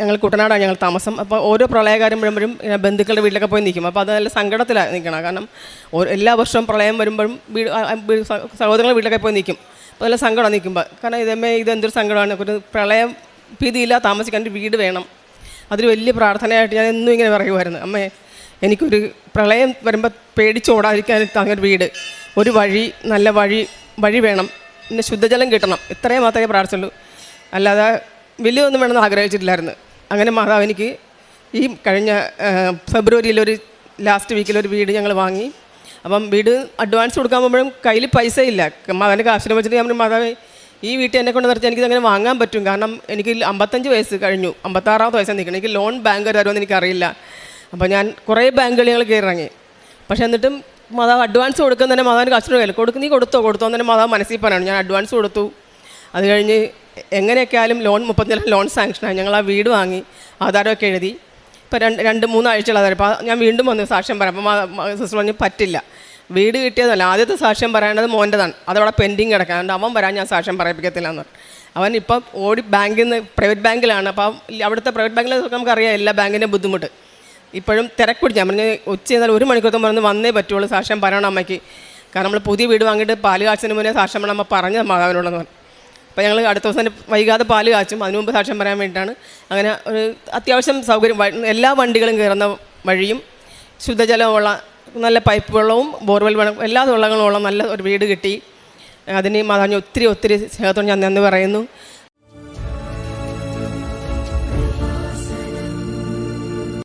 ഞങ്ങൾ കുട്ടനാടാണ് ഞങ്ങൾ താമസം. അപ്പോൾ ഓരോ പ്രളയകാലം വരുമ്പോഴും ബന്ധുക്കളുടെ വീട്ടിലൊക്കെ പോയി നിൽക്കും. അപ്പോൾ അത് നല്ല സങ്കടത്തിലാണ് നിൽക്കണം. കാരണം എല്ലാ വർഷവും പ്രളയം വരുമ്പോഴും സഹോദരങ്ങളുടെ വീട്ടിലൊക്കെ പോയി നിൽക്കും. അപ്പോൾ നല്ല സങ്കടം നിൽക്കുമ്പോൾ, കാരണം ഇതെന്തൊരു സങ്കടമാണ്. ഒരു പ്രളയം ഭീതിയില്ല, താമസിക്കാൻ ഒരു വീട് വേണം. അതൊരു വലിയ പ്രാർത്ഥനയായിട്ട് ഞാൻ എന്നും ഇങ്ങനെ പറയുമായിരുന്നു, അമ്മേ എനിക്കൊരു പ്രളയം വരുമ്പോൾ പേടിച്ചോടാതിരിക്കാൻ അങ്ങനെ ഒരു വീട്, ഒരു വഴി, നല്ല വഴി വേണം, പിന്നെ ശുദ്ധജലം കിട്ടണം. ഇത്രയും മാത്രമേ പ്രാർത്ഥിച്ചുള്ളൂ. അല്ലാതെ വലിയൊന്നും വേണമെന്ന് ആഗ്രഹിച്ചിട്ടില്ലായിരുന്നു. അങ്ങനെ മാതാവ് എനിക്ക് ഈ കഴിഞ്ഞ ഫെബ്രുവരിയിലൊരു ലാസ്റ്റ് വീക്കിലൊരു വീട് ഞങ്ങൾ വാങ്ങി. അപ്പം വീട് അഡ്വാൻസ് കൊടുക്കാൻ പോകുമ്പോഴും കയ്യിൽ പൈസ ഇല്ല. മകൻ്റെ കാശിനെ വെച്ചിട്ട് ഞാൻ മാതാവേ ഈ വീട്ടിൽ എന്നെ കൊണ്ട് നിർത്തി എനിക്കിതങ്ങനെ വാങ്ങാൻ പറ്റും. കാരണം എനിക്ക് 55 വയസ്സ് കഴിഞ്ഞു, 56ാമത്തെ വയസ്സാണ് നിൽക്കണം. എനിക്ക് ലോൺ ബാങ്ക് തരുമെന്ന് എനിക്കറിയില്ല. അപ്പോൾ ഞാൻ കുറേ ബാങ്കുകൾ ഞങ്ങൾ കയറിറങ്ങി. പക്ഷേ എന്നിട്ടും മാതാവ് അഡ്വാൻസ് കൊടുക്കുന്ന തന്നെ മാതാവിന് കാശിന് കയ്യിൽ നീ കൊടുത്തോ എന്ന് തന്നെ മാതാവ് മനസ്സിൽ പറയാനാണ്. ഞാൻ അഡ്വാൻസ് കൊടുത്തു. അത് കഴിഞ്ഞ് എങ്ങനെയൊക്കെ ആയാലും ലോൺ 35 ലക്ഷം ലോൺ സാങ്ഷനായി. ഞങ്ങൾ ആ വീട് വാങ്ങി, ആധാരമൊക്കെ എഴുതി. ഇപ്പോൾ 2-3 ആഴ്ചകൾ ആധാരം. അപ്പോൾ ഞാൻ വീണ്ടും വന്നു സാക്ഷ്യം പറയാം. അപ്പോൾ സിസ്റ്റർ പറഞ്ഞു പറ്റില്ല, വീട് കിട്ടിയതല്ല, ആദ്യത്തെ സാക്ഷ്യം പറയേണ്ടത് മോൻ്റെതാണ്, അതവിടെ പെൻഡിങ് കിടക്കാനുണ്ട്, അവൻ വരാൻ ഞാൻ സാക്ഷ്യം പറയിപ്പിക്കത്തില്ല എന്ന് പറഞ്ഞു. അവൻ ഇപ്പം ഓടി ബാങ്കിൽ നിന്ന്, പ്രൈവറ്റ് ബാങ്കിലാണ്. അപ്പം അവിടുത്തെ പ്രൈവറ്റ് ബാങ്കിൽ നമുക്കറിയാം എല്ലാ ബാങ്കിൻ്റെയും ബുദ്ധിമുട്ട്. ഇപ്പോഴും തിരക്ക് പിടിച്ചാൽ പറഞ്ഞ് ഉച്ച ചെയ്താൽ 1 മണിക്കൂർ പറഞ്ഞ് വന്നേ പറ്റുള്ളൂ സാക്ഷ്യം പറയണം അമ്മയ്ക്ക്. കാരണം നമ്മൾ പുതിയ വീട് വാങ്ങിയിട്ട് പാല് കാച്ചിന് മുന്നേ സാക്ഷ്യം പറയണം അമ്മ പറഞ്ഞത് മാതാവിനോടെന്ന് പറഞ്ഞു. അപ്പോൾ ഞങ്ങൾ അടുത്ത ദിവസം വൈകാതെ പാല് കാച്ചും, അതിനു മുമ്പ് സാക്ഷ്യം പറയാൻ വേണ്ടിയിട്ടാണ്. അങ്ങനെ ഒരു അത്യാവശ്യം സൗകര്യം, എല്ലാ വണ്ടികളും കയറുന്ന വഴിയും ശുദ്ധജലമുള്ള നല്ല പൈപ്പ് വെള്ളവും ബോർവെൽ വെള്ളം എല്ലാ വെള്ളങ്ങളും ഉള്ള നല്ല ഒരു വീട് കിട്ടി. അതിന് മാതാവിന് ഒത്തിരി സ്നേഹത്തോടെ ഞാൻ നന്ദി പറയുന്നു.